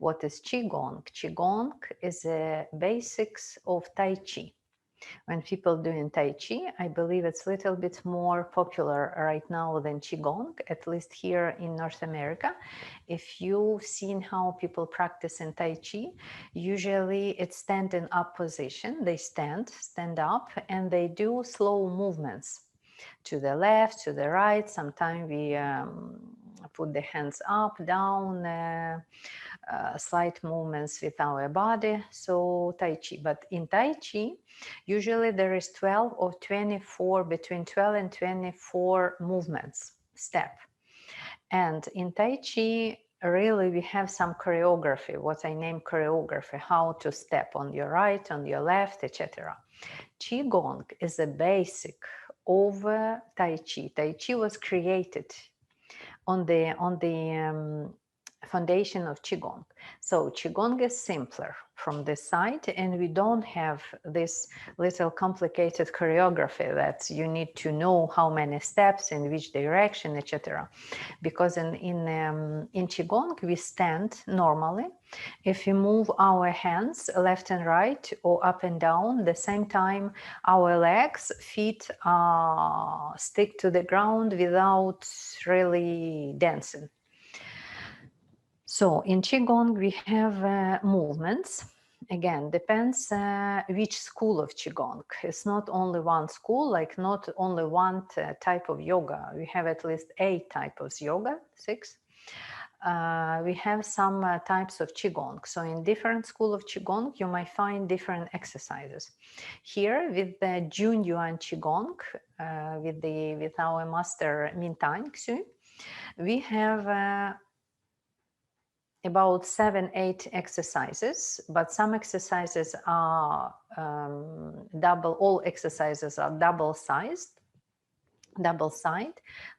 What is Qigong? Qigong is the basics of Tai Chi. When people doing Tai Chi, I believe it's a little bit more popular right now than Qigong, at least here in North America. If you've seen how people practice in Tai Chi, usually it's standing up position. They stand up, and they do slow movements to the left, to the right. Sometimes we put the hands up, down, slight movements with our body. So Tai Chi. But in Tai Chi, usually there is 12 or 24, between 12 and 24 movements, step. And in Tai Chi, really we have some choreography, what I name choreography, how to step on your right, on your left, etc. Qigong is a basic of Tai Chi. Tai Chi was created on the foundation of Qigong. So Qigong is simpler from this side, and we don't have this little complicated choreography that you need to know how many steps, in which direction, etc. Because in Qigong we stand normally. If we move our hands left and right or up and down, the same time our legs, feet stick to the ground without really dancing. So in Qigong we have movements. Again, depends which school of Qigong. It's not only one school, like not only one type of yoga. We have at least 8 types of yoga, 6. We have some types of Qigong. So in different school of Qigong, you might find different exercises. Here with the Jun Yuan Qigong, with our master Mintan Xu, we have about 7-8 exercises, but some exercises are all exercises are double-side,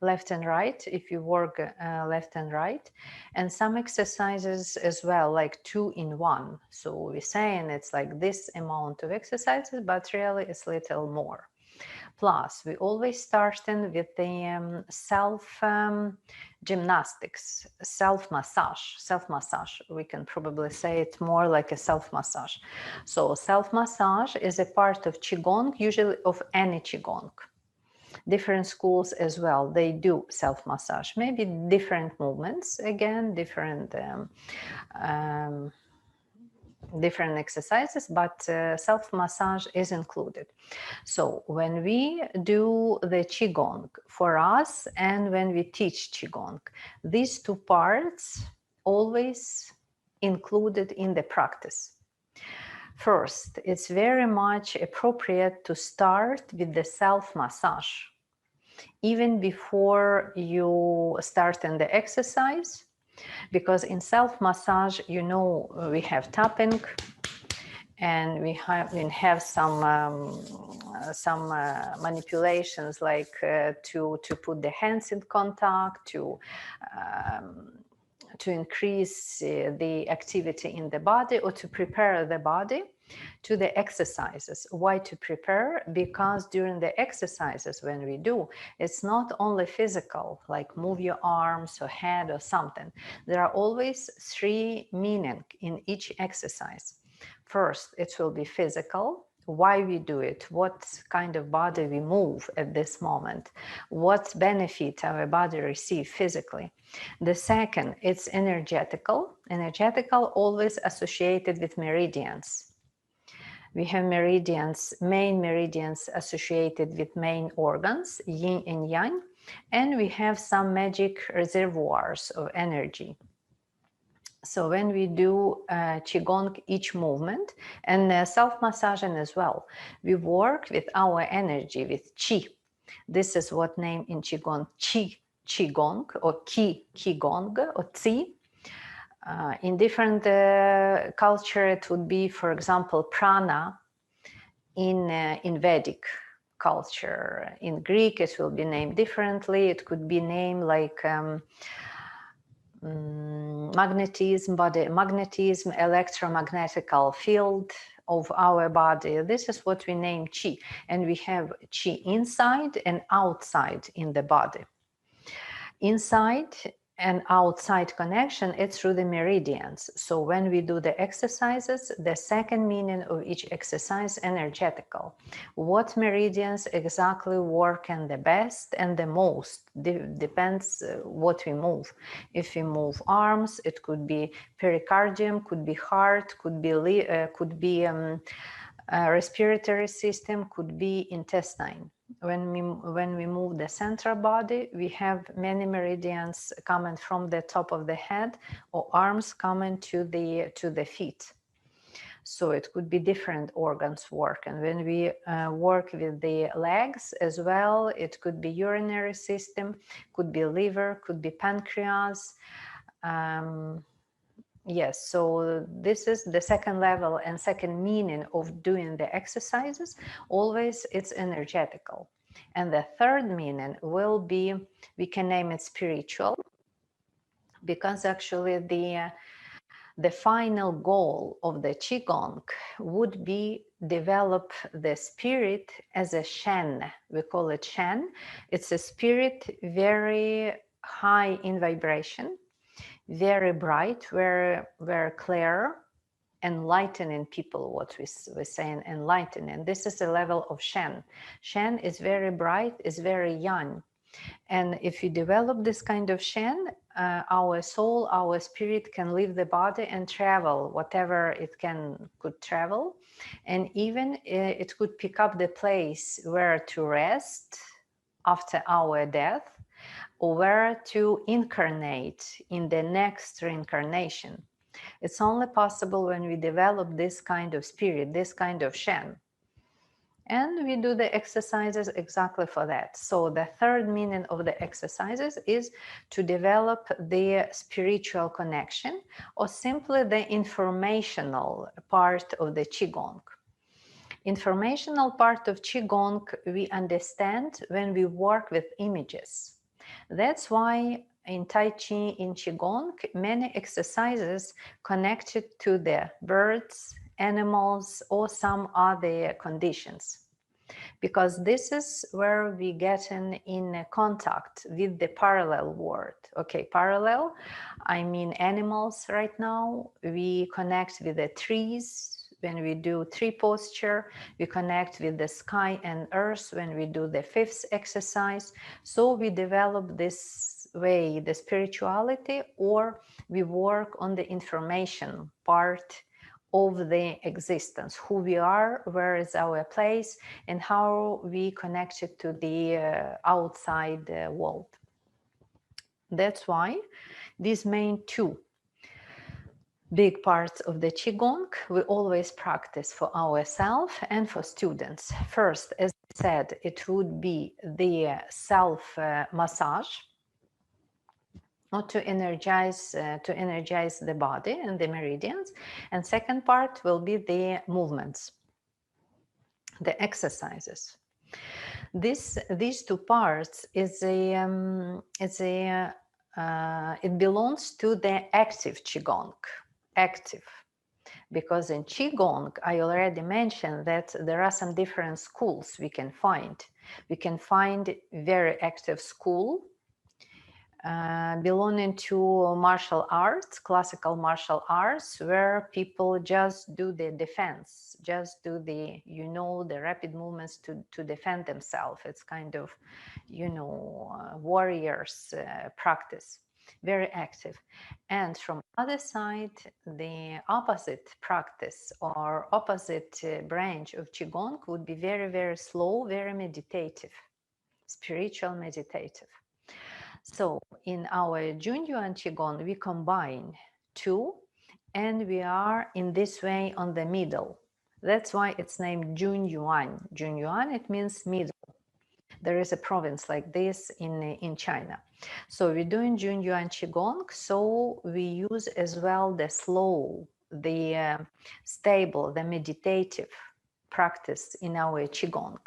left and right, if you work left and right, and some exercises as well, like 2 in 1. So we're saying it's like this amount of exercises, but really it's little more. Plus, we always starting with the gymnastics, self-massage. We can probably say it more like a self-massage. So self-massage is a part of Qigong, usually of any Qigong. Different schools as well, they do self-massage, maybe different movements, again, different exercises, but self-massage is included. So when we do the Qigong for us and when we teach Qigong, these 2 parts always included in the practice. First, it's very much appropriate to start with the self-massage. Even before you start in the exercise, because in self-massage, you know, we have tapping, and we have some manipulations like to put the hands in contact, to increase the activity in the body, or to prepare the body to the exercises. Why to prepare? Because during the exercises when we do, it's not only physical, like move your arms or head or something. There are always 3 meanings in each exercise. First, it will be physical. Why we do it, what kind of body we move at this moment, what benefit our body receive physically. The second, it's energetical. Energetical always associated with meridians. We have meridians, main meridians associated with main organs, yin and yang, and we have some magic reservoirs of energy. So when we do Qigong, each movement, and self-massaging as well, we work with our energy, with Qi. This is what name in Qigong, Qigong, or Qigong, or Qi. In different culture, it would be, for example, prana in Vedic culture. In Greek, it will be named differently. It could be named like magnetism, electromagnetical field of our body. This is what we name Qi. And we have Qi inside and outside in the body. Inside, and outside connection, it's through the meridians. So when we do the exercises, the second meaning of each exercise, energetical. What meridians exactly work and the best and the most depends what we move. If we move arms, it could be pericardium, could be heart, could be respiratory system, could be intestine. When we move the central body, we have many meridians coming from the top of the head, or arms coming to the feet. So it could be different organs work. And when we work with the legs as well, it could be urinary system, could be liver, could be pancreas. Yes, so this is the second level and second meaning of doing the exercises. Always it's energetical. And the third meaning will be, we can name it spiritual, because actually the final goal of the Qigong would be develop the spirit as a Shen. We call it Shen. It's a spirit very high in vibration, very bright, very clear, enlightening people, what we're saying, enlightening. This is the level of Shen. Shen is very bright, is very young. And if you develop this kind of Shen, our soul, our spirit can leave the body and travel, whatever it could travel. And even it could pick up the place where to rest after our death, or where to incarnate in the next reincarnation. It's only possible when we develop this kind of spirit, this kind of Shen. And we do the exercises exactly for that. So the third meaning of the exercises is to develop the spiritual connection, or simply the informational part of the Qigong. Informational part of Qigong we understand when we work with images. That's why in Tai Chi, in Qigong, many exercises connected to the birds, animals, or some other conditions. Because this is where we get in contact with the parallel world. Okay, parallel, I mean animals right now. We connect with the trees. When we do tree posture, we connect with the sky and earth when we do the fifth exercise. So we develop this way, the spirituality, or we work on the information part of the existence, who we are, where is our place, and how we connect it to the outside world. That's why these main two big parts of the Qigong we always practice for ourselves and for students. First, as I said, it would be the self massage, or to energize the body and the meridians. And second part will be the movements, the exercises. These two parts is it belongs to the active Qigong. Active, because in Qigong I already mentioned that there are some different schools we can find. We can find very active school belonging to martial arts, classical martial arts, where people just do the defense, just do the, the rapid movements to defend themselves. It's kind of, warriors practice, very active. And from other side, the opposite practice or opposite branch of Qigong would be very, very slow, very meditative, spiritual meditative. So in our Junyuan Qigong, we combine two, and we are in this way on the middle. That's why it's named Junyuan. Junyuan, it means middle. There is a province like this in China. So we're doing Junyuan Qigong, so we use as well the slow, the stable, the meditative practice in our Qigong.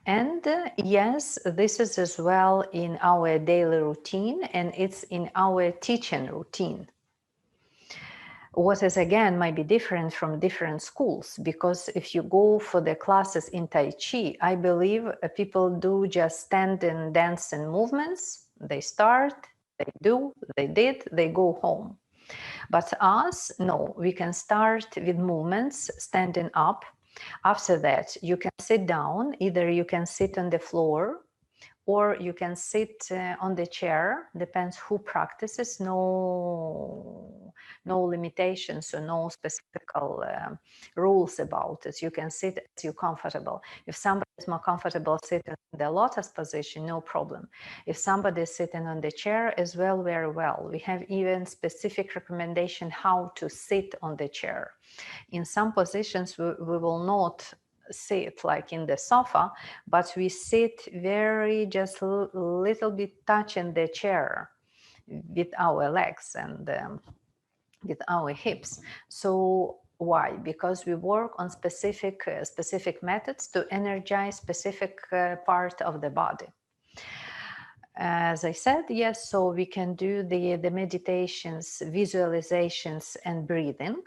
And yes, this is as well in our daily routine, and it's in our teaching routine. What is again might be different from different schools, because if you go for the classes in Tai Chi, I believe people do just stand and dance and movements. They start, they did, they go home. But us, no, we can start with movements, standing up. After that, you can sit down. Either you can sit on the floor or you can sit on the chair, depends who practices. No limitations or no specific rules about it. You can sit as you're comfortable. If somebody is more comfortable sitting in the lotus position, no problem. If somebody is sitting on the chair as well, very well. We have even specific recommendation how to sit on the chair. In some positions, we will not sit like in the sofa, but we sit very just a little bit touching the chair with our legs and with our hips. So why? Because we work on specific methods to energize specific part of the body. As I said, yes, so we can do the meditations, visualizations, and breathing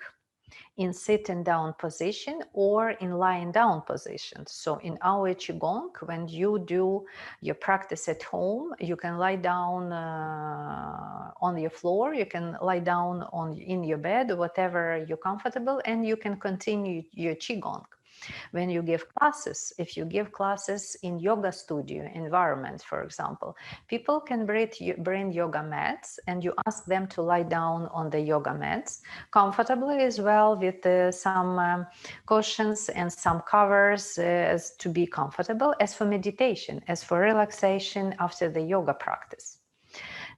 in sitting down position or in lying down position. So in our Qigong, when you do your practice at home, you can lie down on your floor, you can lie down in your bed, whatever you're comfortable, and you can continue your Qigong. When you give classes, if you give classes in yoga studio environment, for example, people can bring yoga mats and you ask them to lie down on the yoga mats comfortably as well, with some cushions and some covers to be comfortable, as for meditation, as for relaxation after the yoga practice.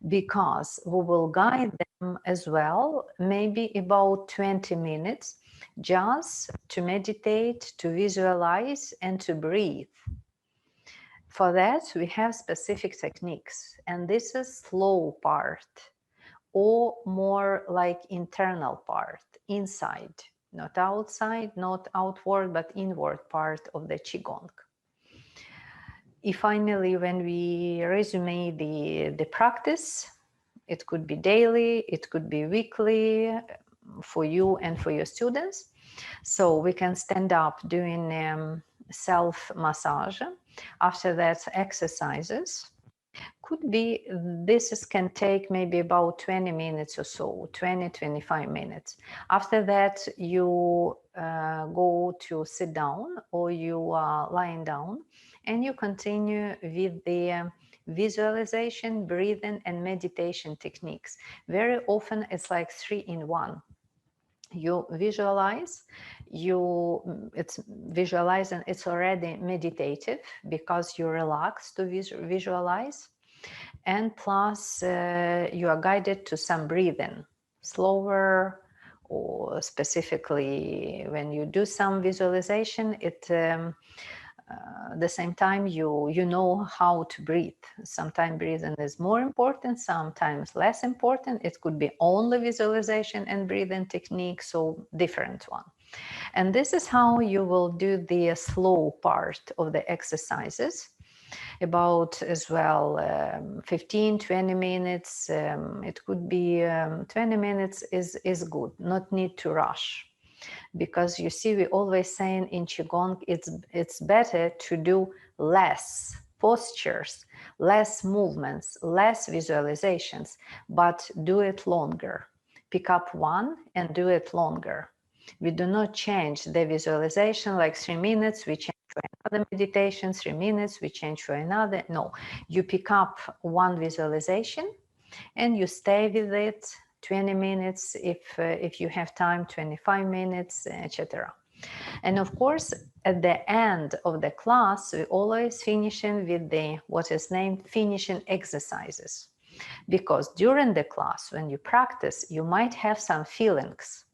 Because we will guide them as well, maybe about 20 minutes, just to meditate, to visualize, and to breathe. For that, we have specific techniques, and this is slow part, or more like internal part, inside, not outside, not outward, but inward part of the Qigong. Finally, when we resume the practice, it could be daily, it could be weekly for you and for your students. So we can stand up doing self-massage. After that, exercises. Could be, can take maybe about 20 minutes or so, 20-25 minutes. After that, you go to sit down or you are lying down and you continue with the visualization, breathing, and meditation techniques. Very often it's like 3 in 1. You visualize, it's visualizing, it's already meditative because you relax to visualize, and plus you are guided to some breathing, slower, or specifically when you do some visualization, the same time you know how to breathe. Sometimes breathing is more important, sometimes less important. It could be only visualization and breathing technique, so different one. And this is how you will do the slow part of the exercises, about as well 15-20 minutes. It could be 20 minutes is good, not need to rush. Because you see, we always saying in Qigong, it's better to do less postures, less movements, less visualizations, but do it longer. Pick up one and do it longer. We do not change the visualization like 3 minutes, we change for another meditation, 3 minutes, we change for another. No, you pick up one visualization and you stay with it 20 minutes, if you have time, 25 minutes, etc. And of course, at the end of the class, we always finishing with the what is named finishing exercises. Because during the class, when you practice, you might have some feelings.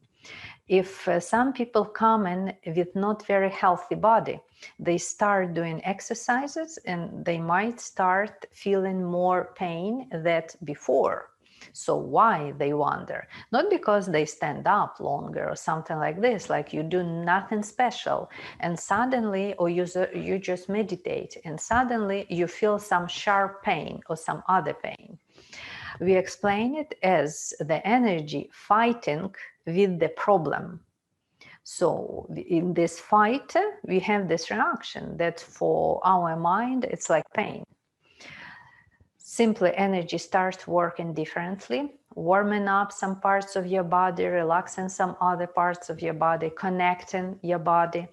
If some people come in with not very healthy body, they start doing exercises and they might start feeling more pain than before. So why, they wonder? Not because they stand up longer or something like this, like you do nothing special and suddenly, or you just meditate and suddenly you feel some sharp pain or some other pain. We explain it as the energy fighting with the problem. So in this fight, we have this reaction that for our mind, it's like pain. simply energy starts working differently, warming up some parts of your body, relaxing some other parts of your body, connecting your body,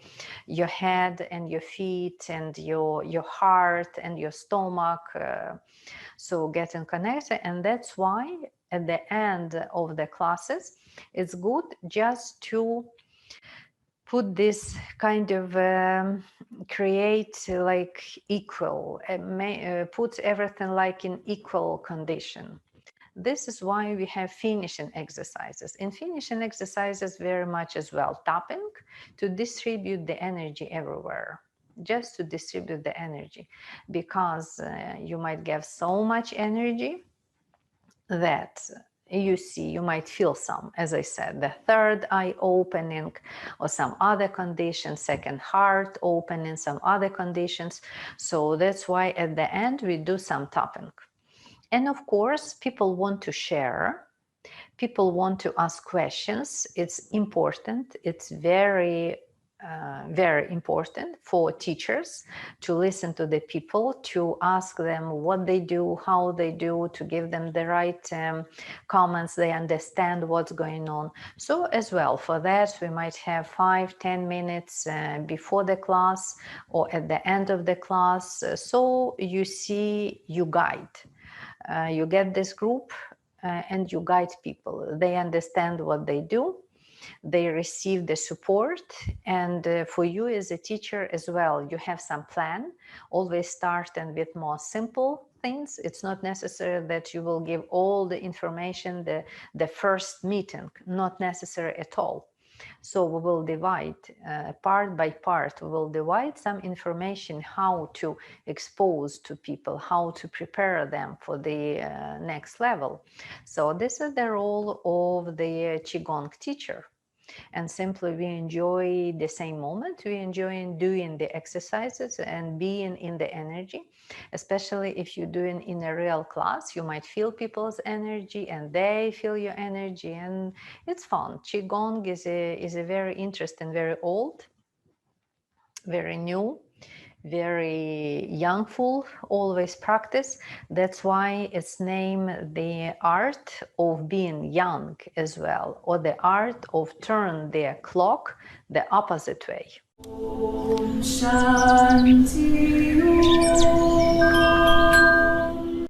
your head and your feet and your heart and your stomach. So getting connected. And that's why at the end of the classes, it's good just to put this kind of create like equal, put everything like in equal condition. This is why we have finishing exercises. In finishing exercises, very much as well, tapping to distribute the energy everywhere, just to distribute the energy, because you might give so much energy that you might feel some, as I said, the third eye opening or some other conditions, second heart opening, some other conditions. So that's why at the end we do some tapping. And of course, people want to share. People want to ask questions. It's important. It's very important for teachers to listen to the people, to ask them what they do, how they do, to give them the right comments. They understand what's going on. So as well, for that, we might have 5-10 minutes before the class or at the end of the class. So you see, you guide. You get this group and you guide people. They understand what they do. They receive the support. And for you as a teacher as well, you have some plan. Always starting with more simple things. It's not necessary that you will give all the information the first meeting. Not necessary at all. So we will divide part by part. We will divide some information how to expose to people, how to prepare them for the next level. So this is the role of the Qigong teacher. And simply we enjoy the same moment. We enjoy doing the exercises and being in the energy. Especially if you're doing in a real class, you might feel people's energy and they feel your energy, and it's fun. Qigong is a very interesting, very old, very new, very youngful, always practice. That's why it's named the art of being young as well, or the art of turn the clock the opposite way. Om Shanti Om.